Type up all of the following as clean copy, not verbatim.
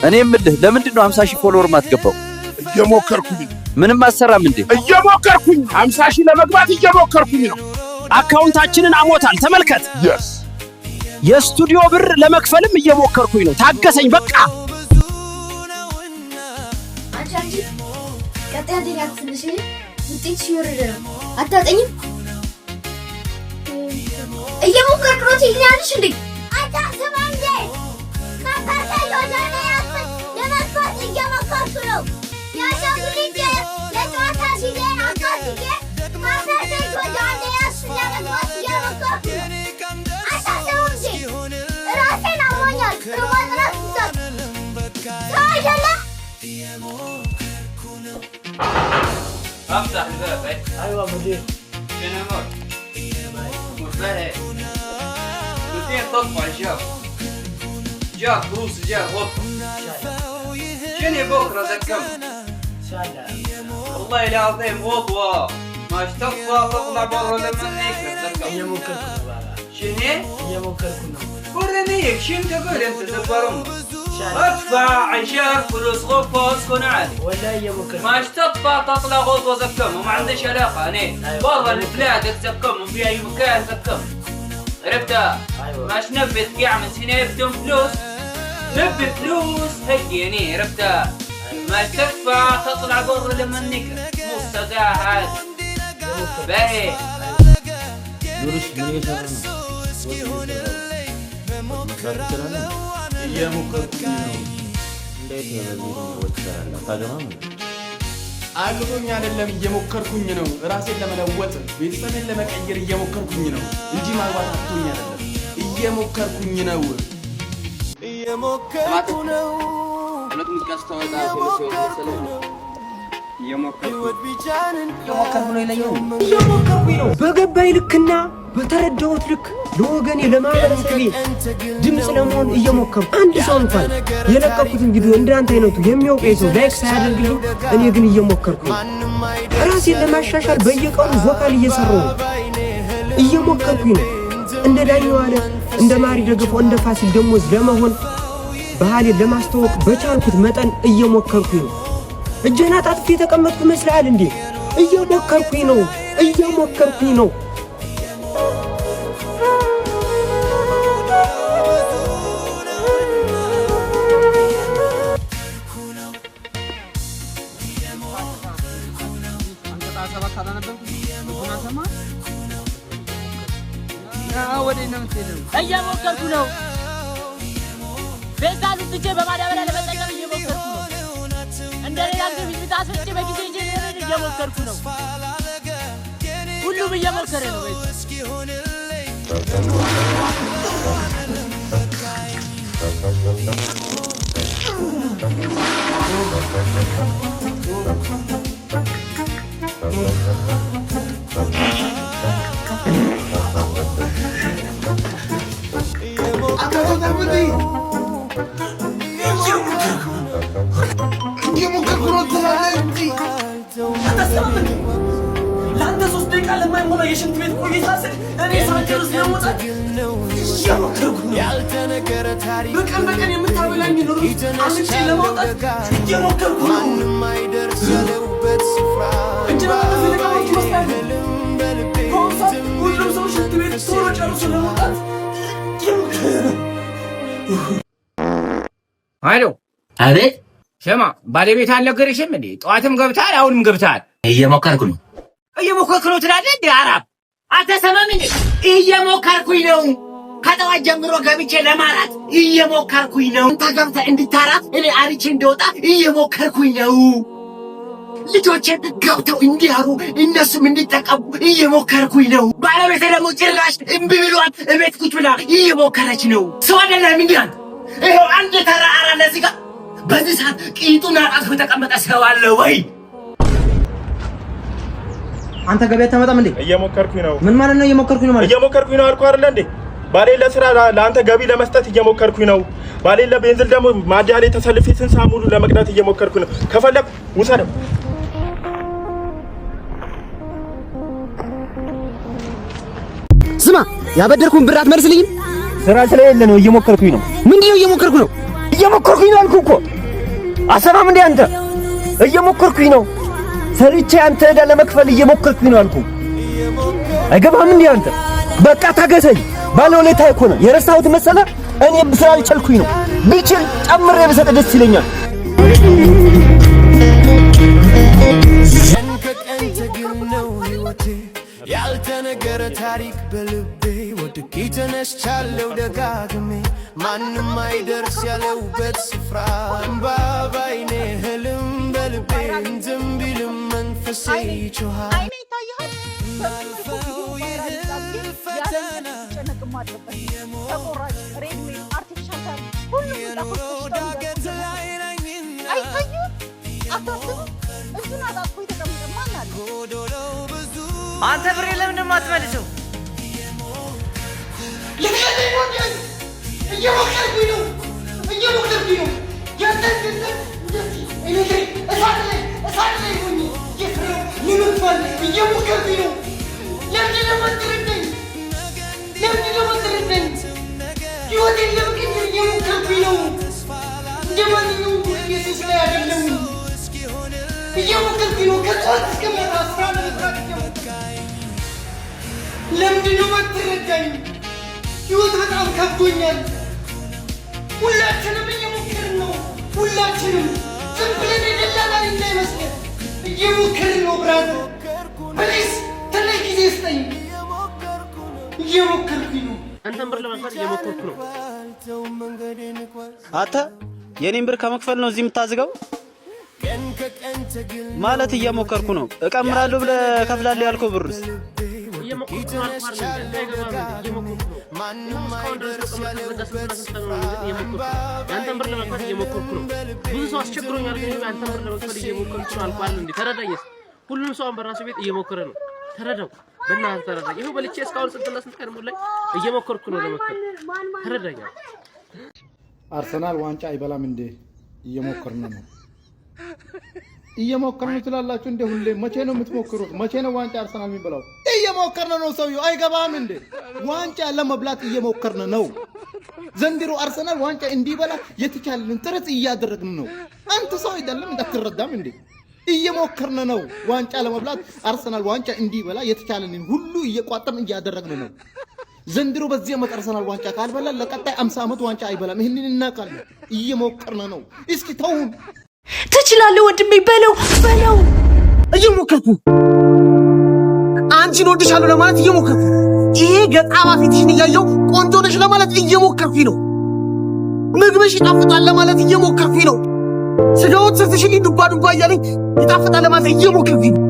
እኔ ምልህ ለምንድነው 50 ሺህ ፎሎወር ማትገባው? እየሞከርኩኝ ምንም አሰራም እንዴ? እየሞከርኩኝ 50 ሺህ ለመግባት እየሞከርኩኝ ነው። አካውንታችንን አሞታል ተመልከት። የስቱዲዮ ብር ለመክፈልም እየሞከርኩኝ ነው። ታገሰኝ በቃ። አንቺ ቀጣይ ትንሽ ውጤት ሲወርድ ነው አታጠኝም? እየሞከርኩ ነው ትይኛለሽ እንዴ? አታስበም እንዴ? ካታታዮ ለኔ ያስፈል ለመስፋት እየሞከርኩ ነው። ያሻግልኝ ለጨዋታ ሲገኝ አካትዬ ካታታዮ ለኔ ያስፈል ለመስፋት እየሞከርኩ ነው። አታስበም እንዴ? ራሴን አሞኛል። ከማጥራት ይዛል ታይደለ افتح الباب. ايوه مدير. شنو امر؟ مفاهيم. روتين تطفى الجو. جاك روس جاك غطة. شنو بكره ذكرت؟ والله العظيم غضوة. ما اشتفى تطلع برا لما نكر ذكرت. هي مكركنا بابا. شنو؟ هي مكركنا. ورنيك شنو تقول انت زبرون؟ ادفع عشاك فلوس غرفة اسكن عادي. ولا هي مكركنا. ما اشتفى تطلع غضوة زكم وما عنديش علاقة انا. برا البلاد زكم وفي اي مكان زكم. عرفتها؟ ايوه. ماش نبت قاع من سنة بدون فلوس. نبي فلوس هيك يعني عرفتها؟ ما تدفع تطلع برا لما نكر. مو صداع عادي. باهي. يورش من يسرنا. እየሞከርኩኝ ነው። እንዴት ነው ወጥተራላ ታገማም? አቅቶኝ አይደለም እየሞከርኩኝ ነው። ራሴን ለመለወጥ ቤተሰቤን ለመቀየር እየሞከርኩኝ ነው እንጂ ማግባት አቅቶኝ አይደለም። እየሞከርኩኝ ነው። እየሞከርኩ ነው። ሁለቱም ካስተዋጣ እየሞከርኩ ነው ይለኛል። እየሞከርኩኝ ነው በገባኝ ልክና በተረዳሁት ልክ ለወገኔ ለማህበረሰቤ ድምጽ ለመሆን እየሞከርኩ አንድ ሰው እንኳን የለቀኩትን ቪዲዮ እንዳንተ አይነቱ የሚያውቀኝ ሰው ላይክ ሳያደርግልኝ እኔ ግን እየሞከርኩ ነው። ራሴን ለማሻሻል በየቀኑ ቮካል እየሰራሁ ነው። እየሞከርኩኝ ነው። እንደ ዳኛው አለ እንደ ማሪ ደግፎ እንደ ፋሲል ደሞዝ ለመሆን ባህሌን ለማስተዋወቅ በቻልኩት መጠን እየሞከርኩኝ ነው። እጄን አጣጥፌ የተቀመጥኩ መስላል እንዴ? እየሞከርኩኝ ነው። እየሞከርኩኝ ነው። እየሞከርኩ ነው። ቤዛሉ ትቼ በማዳበሪያ ለመጠቀም እየሞከርኩ ነው። እንደሌላ ጊዜ ቢዝነስ አስፈጭ በጊዜ እየሞከርኩ ነው። ሁሉም እየሞከረ ነው። ለአንተ 3 ደቂቃ ለማይሞላ የሽንት ቤት ቆይታ ስል እኔ ሳልጨርስ ለመውጣት እየሞከርኩ ነው። በቀን በቀን የምታበላኝ ኑሮ አምጬ ለማውጣት እየሞከርኩ ነው። እንጀራ በተዘለቃዎች ይመስላል። በአሁኑ ሰዓት ሁሉም ሰው ሽንት ቤት ቶሎ ጨርሶ ለመውጣት እየሞከረ ነው። አሎ አቤት። ስማ ባለቤት አልነገረሽም እንዴ? ጠዋትም ገብታል አሁንም ገብታል። እየሞከርኩ ነው። እየሞከርኩ ነው ትላለህ እንዴ? አራብ አትሰማም እንዴ? እየሞከርኩኝ ነው። ከጠዋት ጀምሮ ገብቼ ለማራት እየሞከርኩኝ ነው። አንተ ገብተህ እንድታራት እኔ አርቼ እንደወጣ እየሞከርኩኝ ነው። ልጆቼን ገብተው እንዲያሩ እነሱም እንዲጠቀሙ እየሞከርኩኝ ነው። ባለቤቴ ደግሞ ጭራሽ እምቢ ብሏት እቤት ቁጭ ብላ እየሞከረች ነው። ሰው አይደለም እንዴ? ይኸው አንድ ተራ አራለ እዚህ ጋር በዚህ ሰዓት ቂጡን አጣጥፎ የተቀመጠ ሰው አለ ወይ? አንተ ገበያ ተመጣም እንዴ? እየሞከርኩኝ ነው። ምን ማለት ነው እየሞከርኩኝ ነው ማለት? እየሞከርኩኝ ነው አልኩህ አይደል እንዴ? ባሌ ለስራ ለአንተ ገቢ ለመስጠት እየሞከርኩኝ ነው። ባሌ ለቤንዝል ደግሞ ማዲያ ላይ ተሰልፌ ስንት ሰዓት ሙሉ ለመቅዳት እየሞከርኩኝ ነው። ከፈለክ ውሰደው። ስማ ያበደርኩን ብር አትመልስልኝም? ስራ ስለሌለ ነው እየሞከርኩኝ ነው። ምንድነው እየሞከርኩ ነው? እየሞከርኩኝ ነው አልኩህ እኮ አሰማም እንዴ አንተ እየሞከርኩኝ ነው ሰርቼ አንተ ዕዳ ለመክፈል እየሞከርኩኝ ነው አልኩህ አይገባም እንዴ አንተ በቃ ታገሰኝ ባለውለታዬ እኮ ነው የረሳሁት መሰለህ እኔም ስላልቻልኩኝ ነው ብችል ጨምሬ ብሰጥ ደስ ይለኛል ያልተነገረ ታሪክ በልቤ ወድቄ ተነስቻለሁ ደጋግሜ ማንም አይደርስ ያለውበት ስፍራ እምባ ባይኔ ህልም በልቤ እንትን ቢልም መንፈሴ ይጮሃል አንተ ብሬ ለምን እንደማትመልሰው ለምንድነው ማትረዳኝ ህይወት በጣም ከብዶኛል ሁላችንም እየሞከርን ነው ሁላችንም ዝም ብለን የደላላን እንዳይመስለን እየሞከርን ነው ብራዘር ፕሊዝ ትንሽ ጊዜ ስጠኝ እየሞከርኩኝ ነው አንተን ብር ለመክፈል እየሞከርኩ ነው አንተ የኔን ብር ከመክፈል ነው እዚህ የምታዝገው ማለት እየሞከርኩ ነው እቀምራለሁ ብለህ ከፍላለህ ያልከው ብርስ እየሞከርኩ ነው አንተን ብር ለመክፈል እየሞከርኩ ነው ብዙ ሰው አስቸግሮኛል ግን አንተን ብር ለመክፈል እየሞከርኩ ነው አልኳል እንዴ ተረዳኝስ ሁሉም ሰው በራሱ ቤት እየሞከረ ነው ተረዳው በእናትህ ተረዳኝ ይሄው በልቼ እስካሁን ስንት ቀን ሙሉ ላይ እየሞከርኩ ነው ለመክፈል ተረዳኝ አርሰናል ዋንጫ አይበላም እንዴ እየሞከርን ነው እየሞከርን ትላላችሁ እንደ ሁሌ መቼ ነው የምትሞክሩት መቼ ነው ዋንጫ አርሰናል የሚበላው እየሞከርን ነው ሰውዬው አይገባም እንዴ ዋንጫ ለመብላት እየሞከርን ነው ዘንድሮ አርሰናል ዋንጫ እንዲበላ የተቻለን ጥረት እያደረግን ነው አንተ ሰው አይደለም እንዳትረዳም እንዴ እየሞከርን ነው ዋንጫ ለመብላት አርሰናል ዋንጫ እንዲበላ የተቻለን ሁሉ እየቋጠርን እያደረግን ነው ዘንድሮ በዚህ ዓመት አርሰናል ዋንጫ ካልበላ ለቀጣይ 50 ዓመት ዋንጫ አይበላም ይሄንን እናውቃለን እየሞከርን ነው እስኪ ተውን ትችላለህ ወንድሜ በለው እየሞከርኩ አንቺን ወድሻለሁ ለማለት እየሞከርኩ ይሄ ገጣባ ፊትሽን እያየው ቆንጆ ነሽ ለማለት እየሞከርኩኝ ነው ምግብሽ ይጣፍጣል ለማለት እየሞከርኩኝ ነው ስጋውን ስትሽልኝ ዱባ እያለኝ ይጣፍጣል ለማለት እየሞከርኩኝ ነው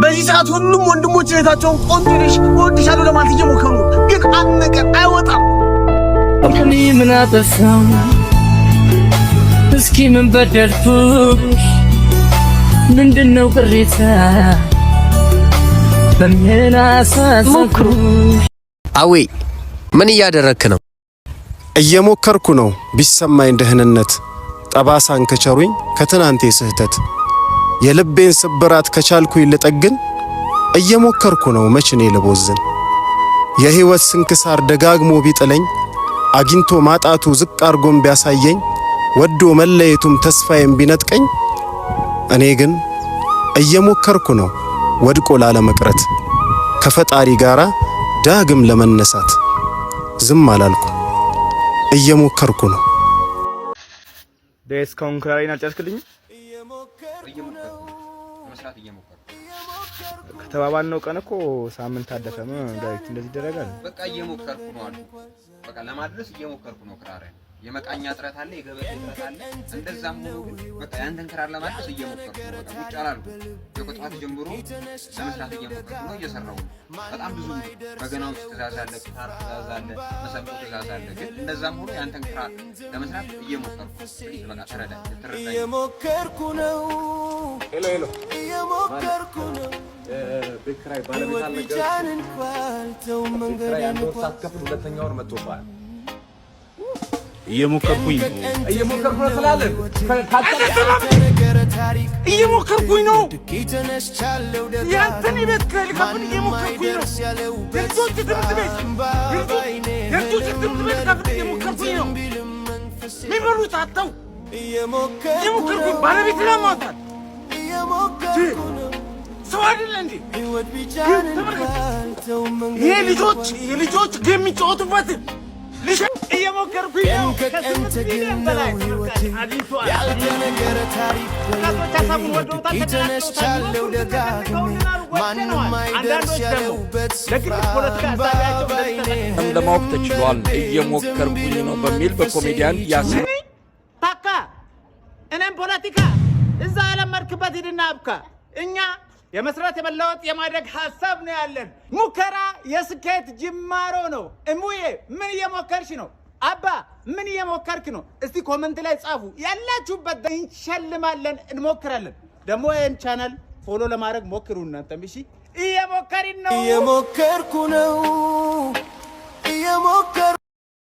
በዚህ ሰዓት ሁሉም ወንድሞች እህታቸውን ቆንጆ ነሽ ወድሻለሁ ለማለት እየሞከሩ ግን አንድ ነገር አይወጣም እኔ ምን አጠፋሁ እስኪ ምን በደልኩሽ ምንድነው ቅሬታ በምን አሳዘንኩሽ አዌ ምን እያደረክ ነው እየሞከርኩ ነው ቢሰማኝ ደህንነት ጠባሳን ከቸሩኝ ከትናንቴ ስህተት የልቤን ስብራት ከቻልኩኝ ልጠግን እየሞከርኩ ነው መችኔ ልቦዝን የህይወት ስንክሳር ደጋግሞ ቢጥለኝ አግኝቶ ማጣቱ ዝቅ አርጎም ቢያሳየኝ ወዶ መለየቱም ተስፋዬም ቢነጥቀኝ እኔ ግን እየሞከርኩ ነው ወድቆ ላለመቅረት ከፈጣሪ ጋራ ዳግም ለመነሳት ዝም አላልኩ እየሞከርኩ ነው ደስ ኮንክራሪና ጨርስክልኝ መስራት እየሞከርኩ ከተባባልነው ቀን እኮ ሳምንት አደፈም ዳይሬክት እንደዚህ ይደረጋል በቃ እየሞከርኩ ነው አሉ በቃ ለማድረስ እየሞከርኩ ነው ክራሬ የመቃኛ ጥረት አለ የገበያ ጥረት አለ እንደዛም ነው ግን በቃ ያንተን ክራር ለማድረስ እየሞከርኩ ነው በቃ ውጭ አላልኩ የቆጣት ጀምሮ ለመስራት እየሞከርኩ ነው እየሰራው በጣም ብዙ በገናዎች ትእዛዝ አለ ክራር ትእዛዝ አለ መሰንቆ ትእዛዝ አለ ግን እንደዛም ሆኖ ያንተን ክራር ለመስራት እየሞከርኩ በቃ ተረዳ እየሞከርኩ ነው ሄሎ እየሞከርኩ ነው በክራይ ባለቤት አልነገርኩኝ መንገድ አንድ ወር ሳትከፍል ሁለተኛ ወር መጥቶባል እየሞከርኩኝ ነው ስላለ እየሞከርኩኝ ነው ያንተን ቤት ከልካፍን እየሞከርኩኝ ነው የልጆች ትምህርት ቤት ከፍን እየሞከርኩኝ ነው የሚበሉት አጥተው እየሞከርኩ ባለቤት ለማውጣት ሰው አይደለ እንዴ? ይሄ ልጆች ጌም የሚጫወቱበት እየሞከርኩኝ ነው። ከስምንት ሚሊዮን በላይ አግኝቷል። ያልተነገረ ታሪክ ይተነስቻለሁ ደጋግሜ ማንም አይደርስ ያለሁበት ለማወቅ ተችሏል። እየሞከርኩኝ ነው በሚል በኮሜዲያን ያስነ ታካ እኔም ፖለቲካ እዛ ያለመድክበት ሂድና አብካ። እኛ የመስራት የመለወጥ የማድረግ ሐሳብ ነው ያለን። ሙከራ የስኬት ጅማሮ ነው። እሙዬ ምን እየሞከርሽ ነው? አባ ምን እየሞከርክ ነው? እስቲ ኮሜንት ላይ ጻፉ። ያላችሁበት እንሸልማለን፣ እንሞክራለን። ደግሞ ይህን ቻናል ፎሎ ለማድረግ ሞክሩ። እናንተም እሺ። እየሞከርን ነው፣ እየሞከርኩ ነው፣ እየሞከር